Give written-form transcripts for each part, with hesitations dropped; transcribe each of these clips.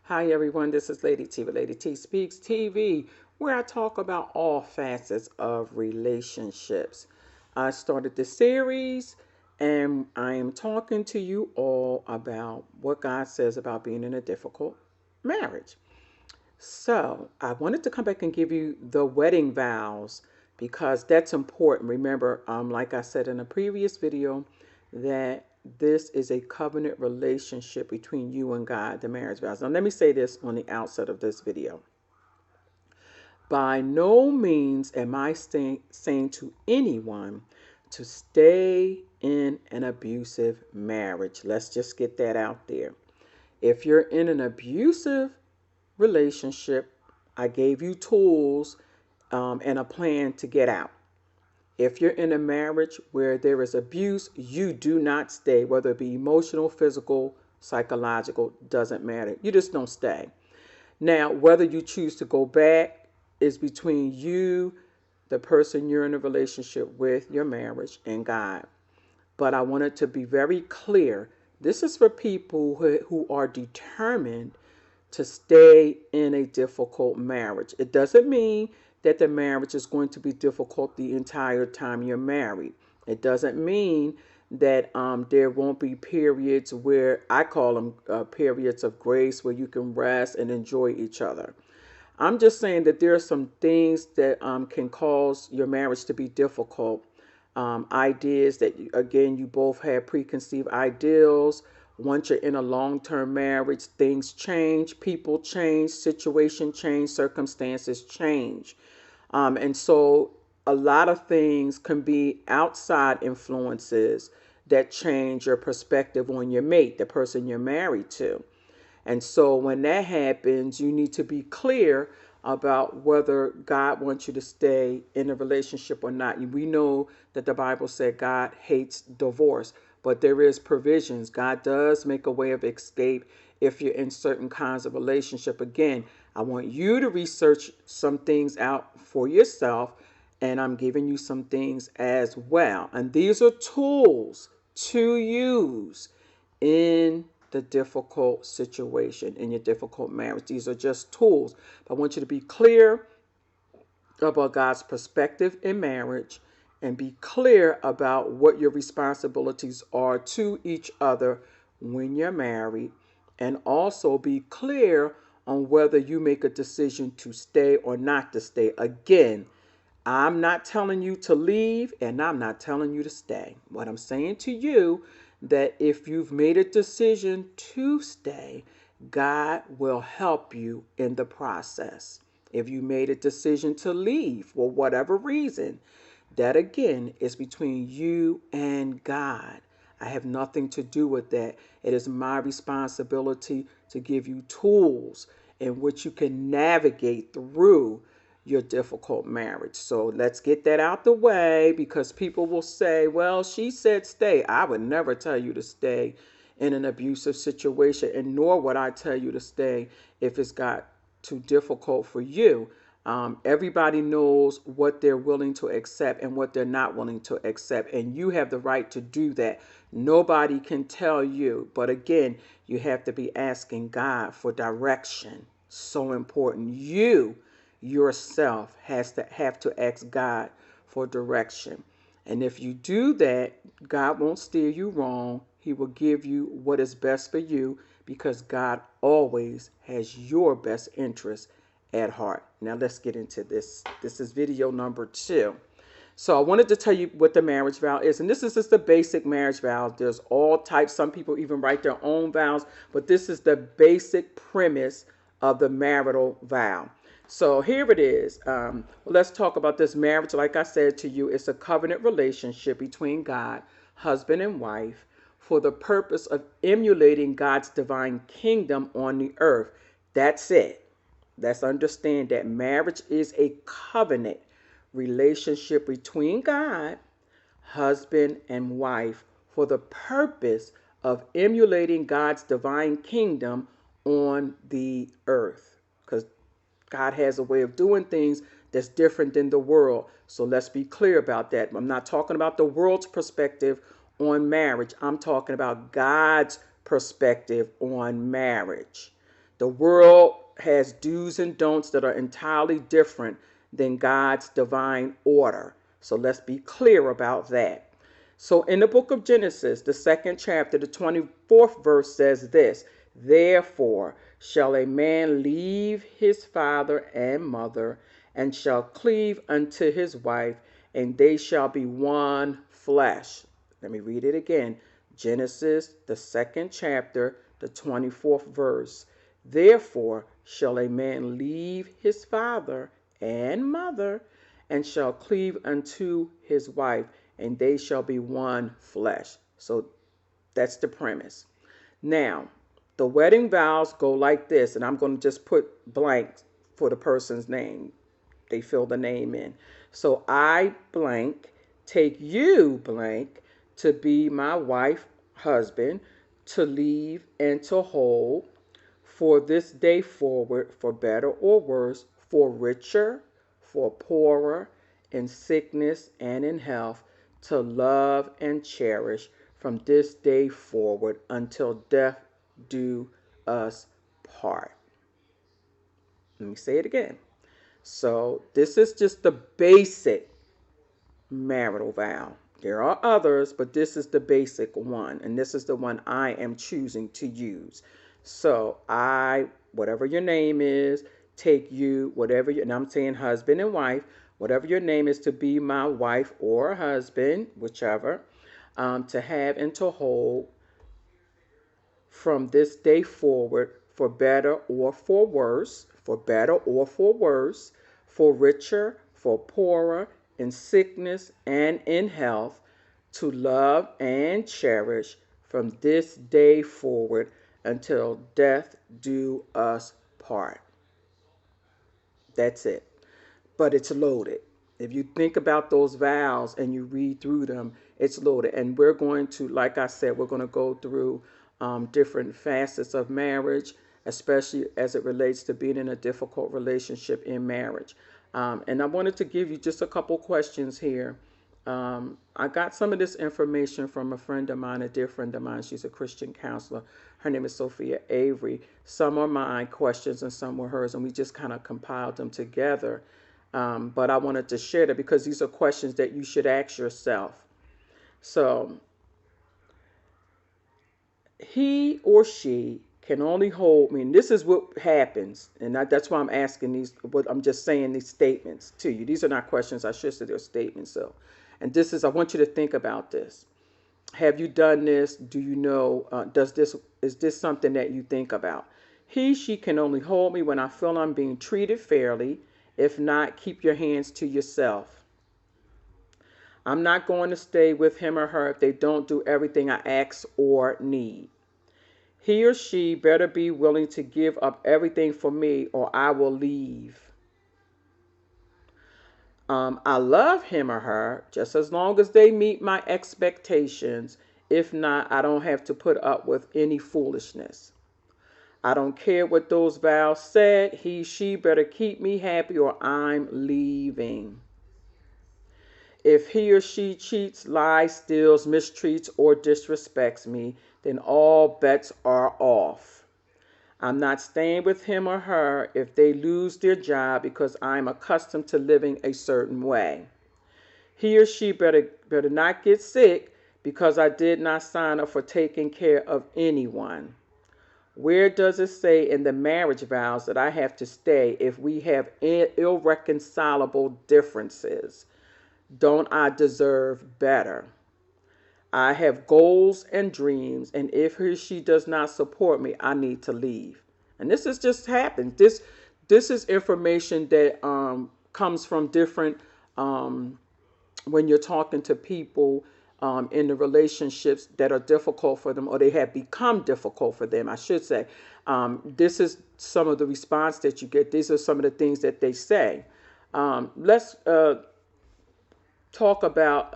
Hi everyone, this is Lady T with Lady T Speaks TV, where I talk about all facets of relationships. I started this series and I am talking to you all about what God says about being in a difficult marriage. So I wanted to come back and give you the wedding vows because that's important. Remember, like I said in a previous video, that this is a covenant relationship between you and God, the marriage vows. Now, let me say this on the outset of this video. By no means am I saying to anyone to stay in an abusive marriage. Let's just get that out there. If you're in an abusive relationship, I gave you tools and a plan to get out. If you're in a marriage where there is abuse, you do not stay, whether it be emotional, physical, psychological, doesn't matter. You just don't stay. Now, whether you choose to go back is between you, the person you're in a relationship with, your marriage, and God. But I wanted to be very clear. This is for people who are determined to stay in a difficult marriage. It doesn't mean that the marriage is going to be difficult the entire time you're married. It doesn't mean that there won't be periods where I call them periods of grace where you can rest and enjoy each other. I'm just saying that there are some things that can cause your marriage to be difficult. Ideas that, again, you both have preconceived ideals. Once you're in a long-term marriage, things change, people change, situation change, circumstances change. And so a lot of things can be outside influences that change your perspective on your mate, the person you're married to. And so when that happens, you need to be clear about whether God wants you to stay in a relationship or not. We know that the Bible said God hates divorce, but there is provisions. God does make a way of escape if you're in certain kinds of relationship. Again, I want you to research some things out for yourself, and I'm giving you some things as well. And these are tools to use in the difficult situation, in your difficult marriage. These are just tools. I want you to be clear about God's perspective in marriage and be clear about what your responsibilities are to each other when you're married, and also be clear on whether you make a decision to stay or not to stay. Again, I'm not telling you to leave and I'm not telling you to stay. What I'm saying to you, that if you've made a decision to stay, God will help you in the process. If you made a decision to leave for whatever reason, that again is between you and God. I have nothing to do with that. It is my responsibility to give you tools in which you can navigate through your difficult marriage. So let's get that out the way, because people will say, well, she said stay. I would never tell you to stay in an abusive situation, and nor would I tell you to stay if it's got too difficult for you. Everybody knows what they're willing to accept and what they're not willing to accept, and you have the right to do that. Nobody can tell you, but again, you have to be asking God for direction. So important. You yourself have to ask God for direction. And if you do that, God won't steer you wrong. He will give you what is best for you, because God always has your best interest at heart. Now let's get into this. This is video number 2. So I wanted to tell you what the marriage vow is. And this is just the basic marriage vow. There's all types. Some people even write their own vows. But this is the basic premise of the marital vow. So here it is. Let's talk about this marriage. Like I said to you, it's a covenant relationship between God, husband and wife, for the purpose of emulating God's divine kingdom on the earth. That's it. Let's understand that marriage is a covenant relationship between God, husband, and wife for the purpose of emulating God's divine kingdom on the earth. Because God has a way of doing things that's different than the world. So let's be clear about that. I'm not talking about the world's perspective on marriage. I'm talking about God's perspective on marriage. The world has do's and don'ts that are entirely different than God's divine order. So let's be clear about that. So in the book of Genesis, the second chapter, the 24th verse says this: Therefore shall a man leave his father and mother, and shall cleave unto his wife, and they shall be one flesh. Let me read it again. Genesis, the second chapter, the 24th verse. Therefore shall a man leave his father and mother, and shall cleave unto his wife, and they shall be one flesh. So that's the premise. Now, the wedding vows go like this, and I'm going to just put blank for the person's name. They fill the name in. So I blank take you blank to be my wife, husband, to leave and to hold for this day forward, for better or worse, for richer, for poorer, in sickness and in health, to love and cherish from this day forward until death do us part. Let me say it again. So this is just the basic marital vow. There are others, but this is the basic one, and this is the one I am choosing to use. So I, whatever your name is, take you, whatever you, and I'm saying husband and wife, whatever your name is, to be my wife or husband, whichever, to have and to hold from this day forward, for better or for worse, for better or for worse, for richer, for poorer, in sickness and in health, to love and cherish from this day forward until death do us part. That's it. But it's loaded. If you think about those vows and you read through them, it's loaded. And we're going to, like I said, we're going to go through different facets of marriage, especially as it relates to being in a difficult relationship in marriage. And I wanted to give you just a couple questions here. I got some of this information from a friend of mine, a dear friend of mine. She's a Christian counselor. Her name is Sophia Avery. Some are my questions and some were hers, and we just kind of compiled them together. But I wanted to share that because these are questions that you should ask yourself. So, he or she can only hold me, and this is what happens, and that's why I'm asking these. What I'm just saying these statements to you. These are not questions. I should say they're statements. So, and this is. I want you to think about this. Have you done this? Do you know? Is this something that you think about? She can only hold me when I feel I'm being treated fairly. If not, keep your hands to yourself. I'm not going to stay with him or her if they don't do everything I ask or need. He or she better be willing to give up everything for me or I will leave. I love him or her just as long as they meet my expectations. If not, I don't have to put up with any foolishness. I don't care what those vows said. She better keep me happy or I'm leaving. If he or she cheats, lies, steals, mistreats, or disrespects me, then all bets are off. I'm not staying with him or her if they lose their job because I'm accustomed to living a certain way. He or she better not get sick because I did not sign up for taking care of anyone. Where does it say in the marriage vows that I have to stay if we have irreconcilable differences? Don't I deserve better? I have goals and dreams, and if he or she does not support me, I need to leave. And this has just happened. This is information that comes from different when you're talking to people in the relationships that are difficult for them, or they have become difficult for them, I should say. This is some of the response that you get. These are some of the things that they say. Let's talk about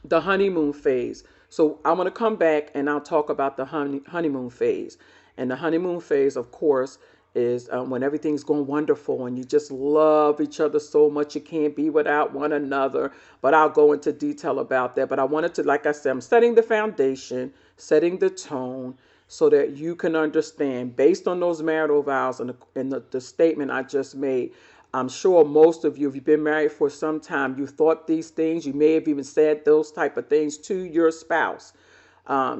the honeymoon phase. So I'm going to come back and I'll talk about the honeymoon phase. And the honeymoon phase, of course, is when everything's going wonderful and you just love each other so much you can't be without one another. But I'll go into detail about that. But I wanted to, like I said, I'm setting the foundation, setting the tone so that you can understand based on those marital vows and the statement I just made. I'm sure most of you, if you've been married for some time, you thought these things. You may have even said those type of things to your spouse.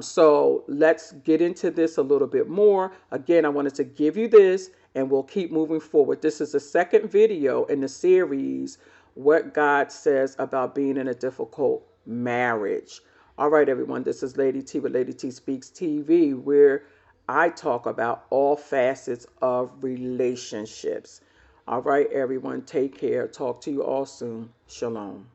So let's get into this a little bit more. Again, I wanted to give you this and we'll keep moving forward. This is the second video in the series, What God Says About Being in a Difficult Marriage. All right, everyone, this is Lady T with Lady T Speaks TV, where I talk about all facets of relationships. All right, everyone, take care. Talk to you all soon. Shalom.